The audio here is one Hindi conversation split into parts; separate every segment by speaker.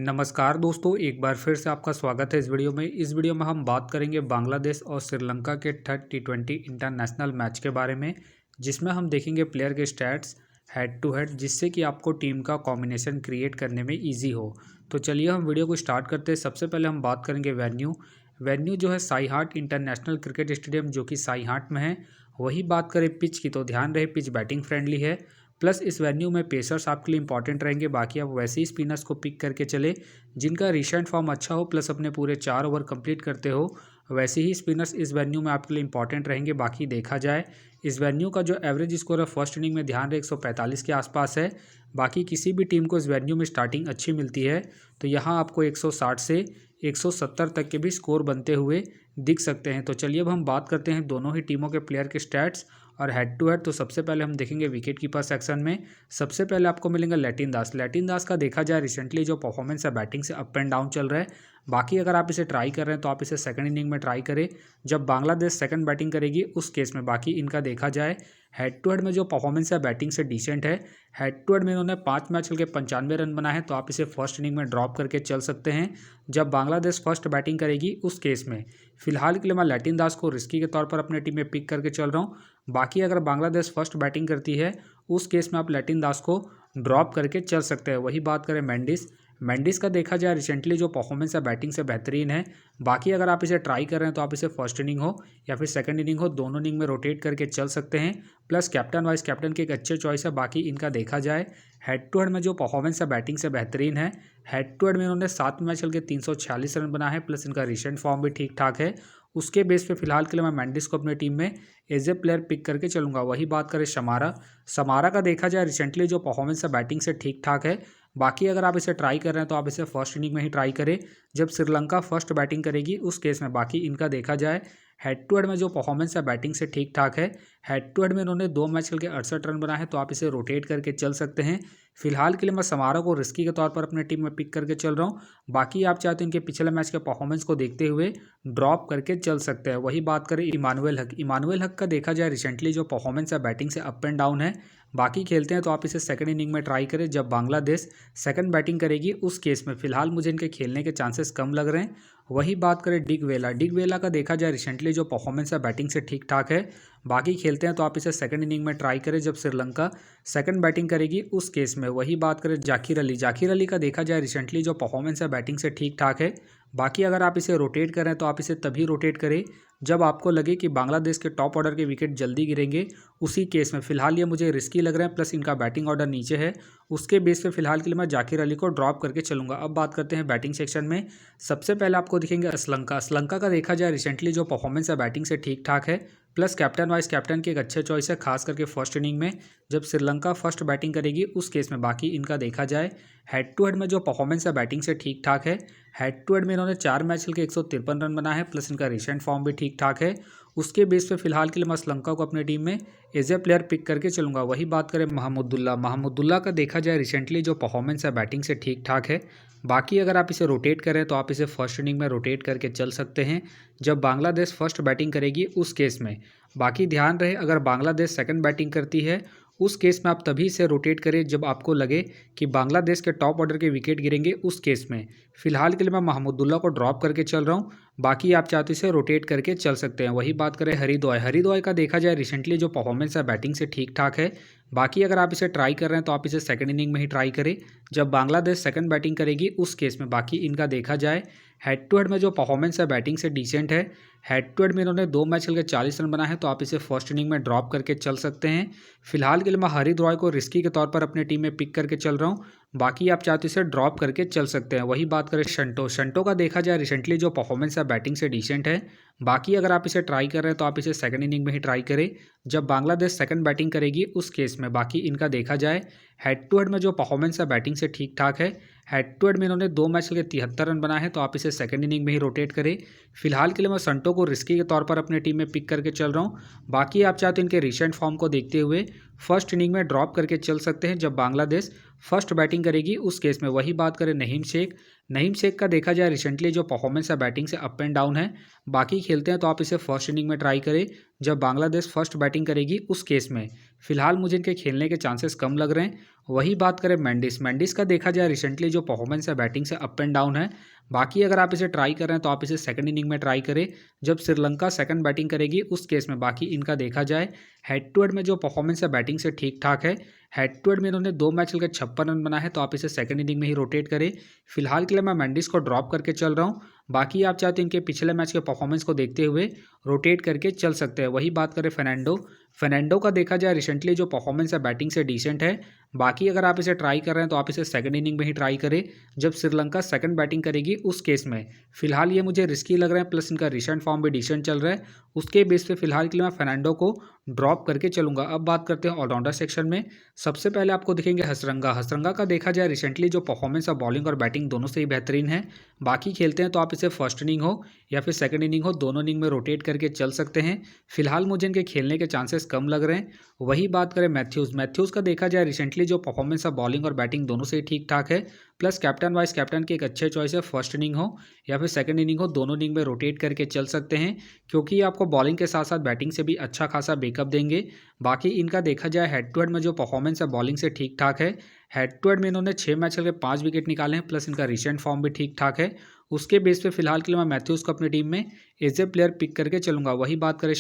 Speaker 1: नमस्कार दोस्तों, एक बार फिर से आपका स्वागत है इस वीडियो में। इस वीडियो में हम बात करेंगे बांग्लादेश और श्रीलंका के थर्ड T20 इंटरनेशनल मैच के बारे में, जिसमें हम देखेंगे प्लेयर के स्टैट्स हेड टू हेड, जिससे कि आपको टीम का कॉम्बिनेशन क्रिएट करने में ईजी हो। तो चलिए हम वीडियो को स्टार्ट करते हैं। सबसे पहले हम बात करेंगे वेन्यू जो है साई हाट इंटरनेशनल क्रिकेट स्टेडियम, जो कि साई हाट में है। वही बात करें पिच की, तो ध्यान रहे पिच बैटिंग फ्रेंडली है। प्लस इस वेन्यू में पेसर्स आपके लिए इंपॉर्टेंट रहेंगे। बाकी आप वैसे ही स्पिनर्स को पिक करके चले जिनका रिसेंट फॉर्म अच्छा हो, प्लस अपने पूरे 4 ओवर कंप्लीट करते हो। वैसे ही स्पिनर्स इस वेन्यू में आपके लिए इंपॉर्टेंट रहेंगे। बाकी देखा जाए इस वेन्यू का जो एवरेज स्कोर है फर्स्ट इनिंग में ध्यान रहे 145 के आसपास है। बाकी किसी भी टीम को इस वेन्यू में स्टार्टिंग अच्छी मिलती है तो यहाँ आपको 160 से 170 तक के भी स्कोर बनते हुए दिख सकते हैं। तो चलिए अब हम बात करते हैं दोनों ही टीमों के प्लेयर के स्टैट्स और हेड टू हेड। तो सबसे पहले हम देखेंगे विकेट कीपर सेक्शन में। सबसे पहले आपको मिलेंगे लैटिन दास का देखा जाए रिसेंटली जो परफॉर्मेंस है बैटिंग से अप एंड डाउन चल रहा है। बाकी अगर आप इसे ट्राई कर रहे हैं तो आप इसे सेकंड इनिंग में ट्राई करें जब बांग्लादेश सेकंड बैटिंग करेगी उस केस में। बाकी इनका देखा जाए हेड टू हेड में जो परफॉर्मेंस है बैटिंग से डिसेंट है। हेड टू हेड में इन्होंने 5 मैच खेल के 95 रन बनाए हैं, तो आप इसे फर्स्ट इनिंग में ड्रॉप करके चल सकते हैं जब बांग्लादेश फर्स्ट बैटिंग करेगी उस केस में। फिलहाल के लिए मैं लैटिन दास को रिस्की के तौर पर अपने टीम में पिक करके चल रहा हूँ। बाकी अगर बांग्लादेश फर्स्ट बैटिंग करती है उस केस में आप लैटिन दास को ड्रॉप करके चल सकते हैं। वही बात करें मेंडिस का देखा जाए रिसेंटली जो परफॉर्मेंस है बैटिंग से बेहतरीन है। बाकी अगर आप इसे ट्राई कर रहे हैं तो आप इसे फर्स्ट इनिंग हो या फिर सेकंड इनिंग हो, दोनों इनिंग में रोटेट करके चल सकते हैं। प्लस कैप्टन वाइस कैप्टन की एक अच्छे चॉइस है। बाकी इनका देखा जाए हेड टू हेड में जो परफॉर्मेंस है बैटिंग से बेहतरीन है। हेड टू हेड में इन्होंने 7 मैच खेल के 346 रन बनाए हैं, प्लस इनका रिसेंट फॉर्म भी ठीक ठाक है। उसके बेस पे फिलहाल के लिए मैं मेंडिस को अपनी टीम में एज ए प्लेयर पिक करके चलूंगा। वही बात करें समारा का देखा जाए रिसेंटली जो परफॉर्मेंस है बैटिंग से ठीक ठाक है। बाकी अगर आप इसे ट्राई कर रहे हैं तो आप इसे फर्स्ट इनिंग में ही ट्राई करें जब श्रीलंका फर्स्ट बैटिंग करेगी उस केस में। बाकी इनका देखा जाए हेड टू हेड में जो परफॉर्मेंस है बैटिंग से ठीक ठाक है। हेड टू हेड में इन्होंने 2 मैच खेल के 68 रन बनाए हैं, तो आप इसे रोटेट करके चल सकते हैं। फिलहाल के लिए मैं समारा को रिस्की के तौर पर अपने टीम में पिक करके चल रहा हूँ। बाकी आप चाहते हैं इनके पिछले मैच के परफॉर्मेंस को देखते हुए ड्रॉप करके चल सकते हैं। वही बात करें इमानुएल हक का देखा जाए रिसेंटली जो परफॉर्मेंस है बैटिंग से अप एंड डाउन है। बाकी खेलते हैं तो आप इसे सेकंड इनिंग में ट्राई करें जब बांग्लादेश सेकंड बैटिंग करेगी उस केस में। फिलहाल मुझे इनके खेलने के चांसेस कम लग रहे हैं। वही बात करें डिग वेला का देखा जाए रिसेंटली जो परफॉर्मेंस है बैटिंग से ठीक ठाक है। बाकी खेलते हैं तो आप इसे सेकंड इनिंग में ट्राई करें जब श्रीलंका सेकंड बैटिंग करेगी उस केस में। वही बात करें जाकिर अली का देखा जाए रिसेंटली जो परफॉर्मेंस है बैटिंग से ठीक ठाक है। बाकी अगर आप इसे रोटेट करें तो आप इसे तभी रोटेट करें जब आपको लगे कि बांग्लादेश के टॉप ऑर्डर के विकेट जल्दी गिरेंगे उसी केस में। फिलहाल ये मुझे रिस्की लग रहे हैं, प्लस इनका बैटिंग ऑर्डर नीचे है। उसके बेस पे फिलहाल के लिए मैं जाकिर अली को ड्रॉप करके चलूंगा। अब बात करते हैं बैटिंग सेक्शन में। सबसे पहले आपको दिखेंगे श्रीलंका का देखा जाए रिसेंटली जो परफॉर्मेंस है बैटिंग से ठीक ठाक है। प्लस कैप्टन वाइस कैप्टन की एक अच्छे चॉइस है, खास करके फर्स्ट इनिंग में जब श्रीलंका फर्स्ट बैटिंग करेगी उस केस में। बाकी इनका देखा जाए हेड टू हेड में जो परफॉर्मेंस है बैटिंग से ठीक ठाक है। हेड टू हेड में इन्होंने 4 मैच खेल के 153 रन बनाए हैं, प्लस इनका रिसेंट फॉर्म भी ठीक ठाक है। उसके बेस पे फिलहाल के लिए मैं श्रीलंका को अपनी टीम में एज ए प्लेयर पिक करके चलूंगा। वही बात करें महमुदुल्ला का देखा जाए रिसेंटली जो परफॉर्मेंस है बैटिंग से ठीक ठाक है। बाकी अगर आप इसे रोटेट करें तो आप इसे फर्स्ट इनिंग में रोटेट करके चल सकते हैं जब बांग्लादेश फर्स्ट बैटिंग करेगी उस केस में। बाकी ध्यान रहे अगर बांग्लादेश सेकंड बैटिंग करती है उस केस में आप तभी से रोटेट करें जब आपको लगे कि बांग्लादेश के टॉप ऑर्डर के विकेट गिरेंगे उस केस में। फिलहाल के लिए मैं महमुदुल्ला को ड्रॉप करके चल रहा हूँ। बाकी आप चाहते इसे रोटेट करके चल सकते हैं। वही बात करें हरिद्वार का देखा जाए रिसेंटली जो परफॉर्मेंस है बैटिंग से ठीक ठाक है। बाकी अगर आप इसे ट्राई कर रहे हैं तो आप इसे सेकंड इनिंग में ही ट्राई करें जब बांग्लादेश सेकंड बैटिंग करेगी उस केस में। बाकी इनका देखा जाए हेड टू हेड में जो परफॉर्मेंस है बैटिंग से डिसेंट है। हेड टू हेड में इन्होंने 2 मैच खेल के 40 रन बनाए हैं, तो आप इसे फर्स्ट इनिंग में ड्रॉप करके चल सकते हैं। फिलहाल के लिए मैं हरिद्वार को रिस्की के तौर पर अपने टीम में पिक करके चल रहा हूँ। बाकी आप चाहते इसे ड्रॉप करके चल सकते हैं। वही बात करें शंटो का देखा जाए रिसेंटली जो परफॉर्मेंस है बैटिंग से डिसेंट है। बाकी अगर आप इसे ट्राई कर रहे हैं तो आप इसे सेकंड इनिंग में ही ट्राई करें जब बांग्लादेश सेकंड बैटिंग करेगी उस केस में। बाकी इनका देखा जाए हेड टू हेड में जो परफॉर्मेंस है बैटिंग से ठीक ठाक है। हेड टू हेड में इन्होंने 2 मैच खेल के 73 रन बनाए हैं, तो आप इसे सेकंड इनिंग में ही रोटेट करें। फिलहाल के लिए मैं संटो को रिस्की के तौर पर अपने टीम में पिक करके चल रहा हूँ। बाकी आप चाहते हैं इनके रिसेंट फॉर्म को देखते हुए फर्स्ट इनिंग में ड्रॉप करके चल सकते हैं जब बांग्लादेश फर्स्ट बैटिंग करेगी उस केस में। वही बात करें नहीम शेख का देखा जाए रिसेंटली जो परफॉर्मेंस है बैटिंग से अप एंड डाउन है। बाकी खेलते हैं तो आप इसे फर्स्ट इनिंग में ट्राई करें जब बांग्लादेश फर्स्ट बैटिंग करेगी उस केस में। फिलहाल मुझे इनके खेलने के चांसेस कम लग रहे हैं। वही बात करें मेंडिस का देखा जाए रिसेंटली जो परफॉर्मेंस है बैटिंग से अप एंड डाउन है। बाकी अगर आप इसे ट्राई कर रहे हैं तो आप इसे सेकंड इनिंग में ट्राई करें जब श्रीलंका सेकंड बैटिंग करेगी उस केस में। बाकी इनका देखा जाए हेड टू हेड में जो परफॉर्मेंस है बैटिंग से ठीक ठाक है। हेड टू हेड में इन्होंने 2 मैच खेलकर 56 रन बना है, तो आप इसे सेकंड इनिंग में ही रोटेट करें। फिलहाल के लिए मैं मेंडिस को ड्रॉप करके चल रहा हूँ। बाकी आप चाहते हैं इनके पिछले मैच के परफॉर्मेंस को देखते हुए रोटेट करके चल सकते हैं। वही बात करें फेर्नांडो का देखा जाए रिसेंटली जो परफॉर्मेंस है बैटिंग से डिसेंट है। बाकी अगर आप इसे ट्राई कर रहे हैं तो आप इसे सेकंड इनिंग में ही ट्राई करें जब श्रीलंका सेकंड बैटिंग करेगी उस केस में। फिलहाल ये मुझे रिस्की लग रहा है, प्लस इनका रिसेंट फॉर्म भी डिसेंट चल रहा है। उसके बेस पे फिलहाल के लिए मैं फेर्नांडो को ड्रॉप करके चलूंगा। अब बात करते हैं ऑलराउंडर सेक्शन में। सबसे पहले आपको दिखेंगे हसरंगा का देखा जाए रिसेंटली जो परफॉर्मेंस है बॉलिंग और बैटिंग दोनों से ही बेहतरीन है। बाकी खेलते हैं तो आप इसे फर्स्ट इनिंग हो या फिर सेकंड इनिंग हो, दोनों इनिंग में रोटेट करके चल सकते हैं। फिलहाल मुझे इनके खेलने के चांसेस कम लग रहे हैं। वही बात करें मैथ्यूज़ का देखा जाए रिसेंटली जो परफॉर्मेंस है बॉलिंग और बैटिंग दोनों से ही ठीक ठाक है। प्लस कैप्टन वाइस कैप्टन की एक अच्छे चॉइस है, फर्स्ट इनिंग हो या फिर सेकंड इनिंग हो, दोनों इनिंग में रोटेट करके चल सकते हैं क्योंकि ये आपको बॉलिंग के साथ साथ बैटिंग से भी अच्छा खासा बैकअप देंगे। बाकी इनका देखा जाए हेड टू हेड में जो परफॉर्मेंस है बॉलिंग से ठीक ठाक है। हेड टू हेड में इन्होंने 6 मैच खेल के 5 विकेट निकाले हैं, प्लस इनका रिसेंट फॉर्म भी ठीक ठाक है। उसके बेस पे फिलहाल के लिए मैं मैथ्यूज़ को अपनी टीम में एज ए प्लेयर पिक करके चलूंगा। वही बात करें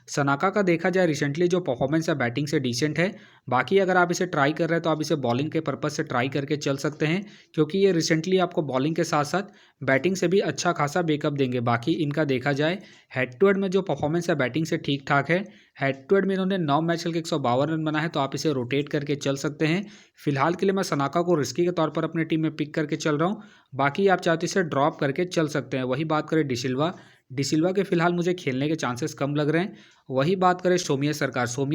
Speaker 1: सनाका का देखा जाए रिसेंटली जो परफॉर्मेंस है बैटिंग से डिसेंट है। बाकी अगर आप इसे ट्राई कर रहे हैं तो आप इसे बॉलिंग के पर्पज से ट्राई करके चल सकते हैं क्योंकि ये रिसेंटली आपको बॉलिंग के साथ साथ बैटिंग से भी अच्छा खासा बैकअप देंगे। बाकी इनका देखा जाए हेड टू हेड में जो परफॉर्मेंस है बैटिंग से ठीक ठाक है। हेड टू हेड में इन्होंने 9 मैच खेल के 152 रन बना है, तो आप इसे रोटेट करके चल सकते हैं। फिलहाल के लिए मैं सनाका को रिस्की के तौर पर अपनी टीम में पिक करके चल रहा हूँ। बाकी आप चाहते इसे ड्रॉप करके चल सकते हैं। वही बात करें डिसिल्वा के फिलहाल मुझे खेलने के चांसेस कम लग रहे हैं। वही बात करें सोमिया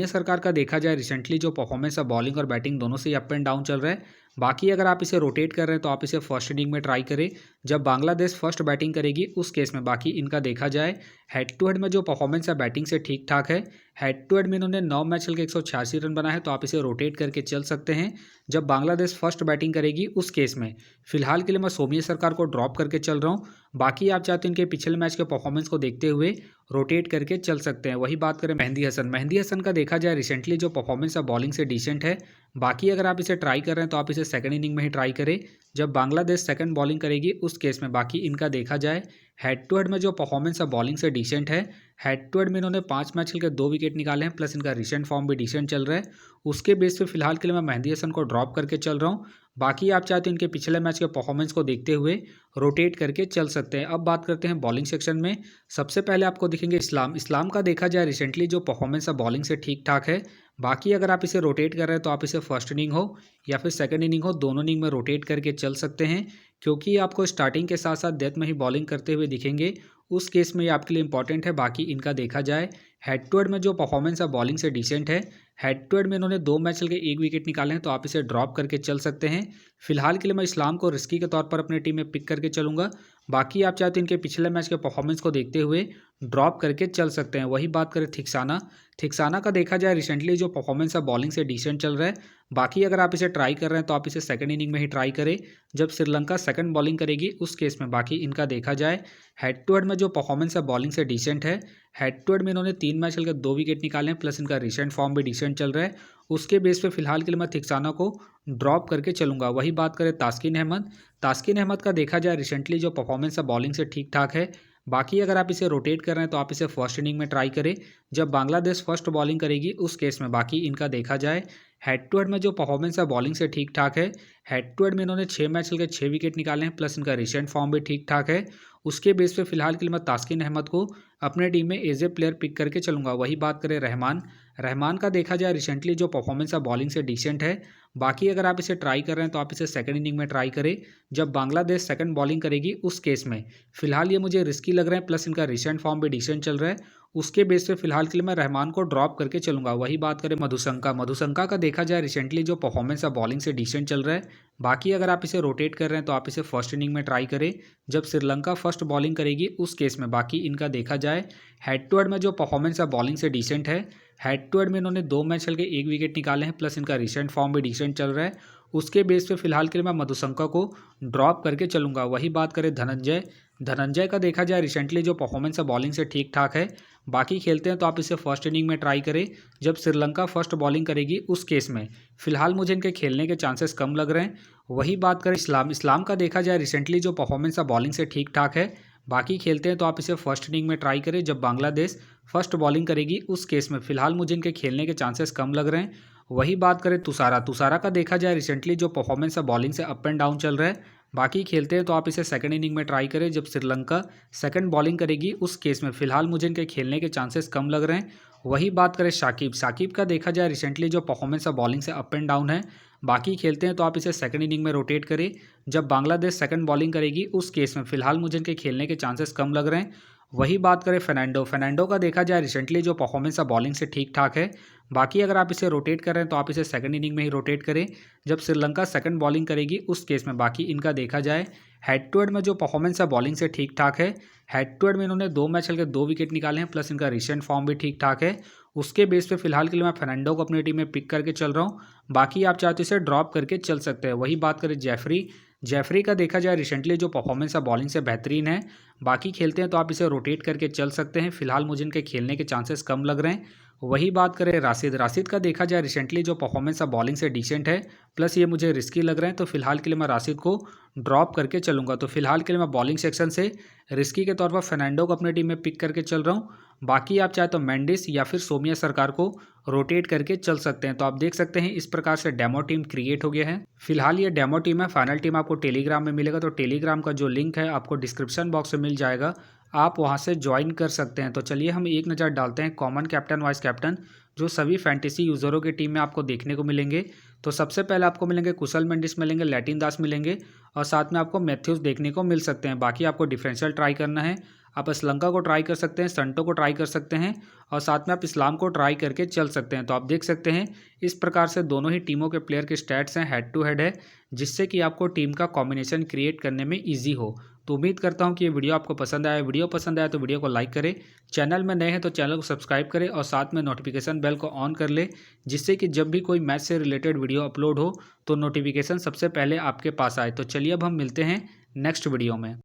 Speaker 1: सरकार का देखा जाए रिसेंटली जो परफॉर्मेंस है बॉलिंग और बैटिंग दोनों से ही अप एंड डाउन चल रहा है। बाकी अगर आप इसे रोटेट कर रहे हैं तो आप इसे फर्स्ट इनिंग में ट्राई करें जब बांग्लादेश फर्स्ट बैटिंग करेगी उस केस में। बाकी इनका देखा जाए हेड टू हेड में जो परफॉर्मेंस है बैटिंग से ठीक ठाक है। हेड टू हेड में इन्होंने 9 मैच खेल के 186 रन बना है, तो आप इसे रोटेट करके चल सकते हैं जब बांग्लादेश फर्स्ट बैटिंग करेगी उस केस में। फिलहाल के लिए मैं सोमिया सरकार को ड्रॉप करके चल रहा हूँ। बाकी आप चाहते हैं इनके पिछले मैच के परफॉर्मेंस को देखते हुए रोटेट करके चल सकते हैं। वही बात करें मेहंदी हसन का देखा जाए रिसेंटली जो परफॉर्मेंस है बॉलिंग से डिसेंट है। बाकी अगर आप इसे ट्राई कर रहे हैं तो आप इसे सेकंड इनिंग में ही ट्राई करें जब बांग्लादेश सेकंड बॉलिंग करेगी उस केस में। बाकी इनका देखा जाए हेड टू हेड में जो परफॉर्मेंस है बॉलिंग से डिसेंट है। हेड टू हेड में इन्होंने 5 मैच खेल के 2 विकेट निकाले हैं, प्लस इनका रिसेंट फॉर्म भी डिसेंट चल रहा है। उसके बेस पे फिलहाल के लिए मैं मेहंदी हसन को ड्रॉप करके चल रहा हूँ। बाकी आप चाहते हैं इनके पिछले मैच के परफॉर्मेंस को देखते हुए रोटेट करके चल सकते हैं। अब बात करते हैं बॉलिंग सेक्शन में। सबसे पहले आपको दिखेंगे इस्लाम का देखा जाए रिसेंटली जो परफॉर्मेंस है बॉलिंग से ठीक ठाक है। बाकी अगर आप इसे रोटेट कर रहे हैं तो आप इसे फर्स्ट इनिंग हो या फिर सेकंड इनिंग हो, दोनों इनिंग में रोटेट करके चल सकते हैं क्योंकि आपको स्टार्टिंग के साथ साथ डेथ में ही बॉलिंग करते हुए दिखेंगे। उस केस में ये आपके लिए इंपॉर्टेंट है। बाकी इनका देखा जाए हेड टू हेड में जो परफॉर्मेंस है बॉलिंग से डिसेंट है। हेड टू हेड में इन्होंने 2 मैच खेल के 1 विकेट निकाले हैं, तो आप इसे ड्रॉप करके चल सकते हैं। फिलहाल के लिए मैं इस्लाम को रिस्की के तौर पर अपनी टीम में पिक करके चलूंगा। बाकी आप चाहते हैं इनके पिछले मैच के परफॉर्मेंस को देखते हुए ड्रॉप करके चल सकते हैं। वही बात करें थिक्साना का देखा जाए रिसेंटली जो परफॉर्मेंस है बॉलिंग से डिसेंट चल रहा है। बाकी अगर आप इसे ट्राई कर रहे हैं तो आप इसे सेकंड इनिंग में ही ट्राई करें जब श्रीलंका सेकंड बॉलिंग करेगी उस केस में। बाकी इनका देखा जाए हेड टू हेड में जो परफॉर्मेंस है बॉलिंग से डिसेंट है। हेड टू हेड में इन्होंने 3 मैच खेलकर 2 विकेट निकाले हैं, प्लस इनका रिसेंट फॉर्म भी डिसेंट चल रहा है। उसके बेस पे फिलहाल के लिए मैं थिक्साना को ड्रॉप करके चलूंगा। वही बात करें तास्किन अहमद का देखा जाए रिसेंटली जो परफॉर्मेंस है बॉलिंग से ठीक ठाक है। बाकी अगर आप इसे रोटेट कर रहे हैं तो आप इसे फर्स्ट इनिंग में ट्राई करें जब बांग्लादेश फर्स्ट बॉलिंग करेगी उस केस में। बाकी इनका देखा जाए हेड टू हेड में जो परफॉर्मेंस है बॉलिंग से ठीक ठाक है। हेड टू हेड में इन्होंने 6 मैच खेल के 6 विकेट निकाले हैं, प्लस इनका रिसेंट फॉर्म भी ठीक ठाक है। उसके बेस पे फिलहाल के लिए मैं तास्किन अहमद को अपने टीम में एज ए प्लेयर पिक करके चलूंगा। वही बात करें रहमान का देखा जाए रिसेंटली जो परफॉर्मेंस है बॉलिंग से डिसेंट है। बाकी अगर आप इसे ट्राई कर रहे हैं तो आप इसे सेकंड इनिंग में ट्राई करें जब बांग्लादेश सेकंड बॉलिंग करेगी उस केस में। फिलहाल ये मुझे रिस्की लग रहे हैं, प्लस इनका रिसेंट फॉर्म भी डिसेंट चल रहा है। उसके बेस पे फिलहाल के लिए मैं रहमान को ड्रॉप करके चलूंगा। वही बात करें मधुशंका का देखा जाए रिसेंटली जो परफॉर्मेंस है बॉलिंग से डिसेंट चल रहा है। बाकी अगर आप इसे रोटेट कर रहे हैं तो आप इसे फर्स्ट इनिंग में ट्राई करें जब श्रीलंका फर्स्ट बॉलिंग करेगी उस केस में। बाकी इनका देखा जाए हेड टू हेड में जो परफॉर्मेंस है बॉलिंग से डिसेंट है। हेड टू हेड में इन्होंने 2 मैच खेल के 1 विकेट निकाले हैं, प्लस इनका रिसेंट फॉर्म भी डिसेंट चल रहा है। उसके बेस पे फिलहाल के लिए मैं मधुशंका को ड्रॉप करके चलूँगा। वही बात करें धनंजय का देखा जाए रिसेंटली जो परफॉर्मेंस है बॉलिंग से ठीक ठाक है। बाकी खेलते हैं तो आप इसे फर्स्ट इनिंग में ट्राई करें जब श्रीलंका फर्स्ट बॉलिंग करेगी उस केस में फिलहाल मुझे इनके खेलने के चांसेस कम लग रहे हैं। वही बात करें इस्लाम का देखा जाए रिसेंटली जो परफॉर्मेंस है बॉलिंग से ठीक ठाक है। बाकी खेलते हैं तो आप इसे फर्स्ट इनिंग में ट्राई करें जब बांग्लादेश फर्स्ट बॉलिंग करेगी उस केस में फिलहाल मुझे इनके खेलने के चांसेस कम लग रहे हैं। वही बात करें तुषारा का देखा जाए रिसेंटली जो परफॉर्मेंस है बॉलिंग से अप एंड डाउन चल रहा है। बाकी खेलते हैं तो आप इसे सेकंड इनिंग में ट्राई करें जब श्रीलंका सेकंड बॉलिंग करेगी उस केस में फिलहाल मुझे इनके खेलने के चांसेस कम लग रहे हैं। वही बात करें शाकिब का देखा जाए रिसेंटली जो परफॉर्मेंस है बॉलिंग से अप एंड डाउन है। बाकी खेलते हैं तो आप इसे सेकंड इनिंग में रोटेट करें जब बांग्लादेश सेकंड बॉलिंग करेगी उस केस में फिलहाल मुझे इनके खेलने के चांसेस कम लग रहे हैं। वही बात करें फर्नांडो का देखा जाए रिसेंटली जो परफॉर्मेंस है बॉलिंग से ठीक ठाक है। बाकी अगर आप इसे रोटेट कर रहे हैं तो आप इसे सेकंड इनिंग में ही रोटेट करें जब श्रीलंका सेकंड बॉलिंग करेगी उस केस में। बाकी इनका देखा जाए हेड टू हेड में जो परफॉर्मेंस है बॉलिंग से ठीक ठाक है। हेड टू हेड में इन्होंने 2 मैच खेल के 2 विकेट निकाले हैं प्लस इनका रिसेंट फॉर्म भी ठीक ठाक है। उसके बेस पे फिलहाल के लिए मैं फर्नांडो को अपनी टीम में पिक करके चल रहा हूँ। बाकी आप चाहते इसे ड्रॉप करके चल सकते हैं। वही बात करें जेफरी का देखा जाए रिसेंटली जो परफॉर्मेंस है बॉलिंग से बेहतरीन है। बाकी खेलते हैं तो आप इसे रोटेट करके चल सकते हैं फिलहाल मुझे इनके खेलने के चांसेस कम लग रहे हैं। वही बात करें राशिद का देखा जाए रिसेंटली जो परफॉर्मेंस है बॉलिंग से डिसेंट है प्लस ये मुझे रिस्की लग रहे हैं तो फिलहाल के लिए मैं राशिद को ड्रॉप करके चलूँगा। तो फिलहाल के लिए मैं बॉलिंग सेक्शन से रिस्की के तौर पर फर्नांडो को अपनी टीम में पिक करके चल रहा हूँ। बाकी आप चाहे तो मेंडिस या फिर सोमिया सरकार को रोटेट करके चल सकते हैं। तो आप देख सकते हैं इस प्रकार से डेमो टीम क्रिएट हो गया है। फिलहाल ये डेमो टीम है, फाइनल टीम आपको टेलीग्राम में मिलेगा। तो टेलीग्राम का जो लिंक है आपको डिस्क्रिप्शन बॉक्स में मिल जाएगा, आप वहां से ज्वाइन कर सकते हैं। तो चलिए हम एक नज़र डालते हैं कॉमन कैप्टन वाइस कैप्टन जो सभी फैंटेसी यूज़रों की टीम में आपको देखने को मिलेंगे। तो सबसे पहले आपको मिलेंगे कुशल मेंडिस मिलेंगे, लैटिन दास मिलेंगे और साथ में आपको मैथ्यूज देखने को मिल सकते हैं। बाकी आपको डिफरेंशियल ट्राई करना है, आप श्रीलंका को ट्राई कर सकते हैं, संटो को ट्राई कर सकते हैं और साथ में आप इस्लाम को ट्राई करके चल सकते हैं। तो आप देख सकते हैं इस प्रकार से दोनों ही टीमों के प्लेयर के स्टैट्स हैं, हेड टू हेड है, जिससे कि आपको टीम का कॉम्बिनेशन क्रिएट करने में ईजी हो। तो उम्मीद करता हूं कि ये वीडियो आपको पसंद आया। वीडियो पसंद आया तो वीडियो को लाइक करें, चैनल में नए हैं तो चैनल को सब्सक्राइब करें और साथ में नोटिफिकेशन बेल को ऑन कर ले, जिससे कि जब भी कोई मैच से रिलेटेड वीडियो अपलोड हो तो नोटिफिकेशन सबसे पहले आपके पास आए। तो चलिए अब हम मिलते हैं नेक्स्ट वीडियो में।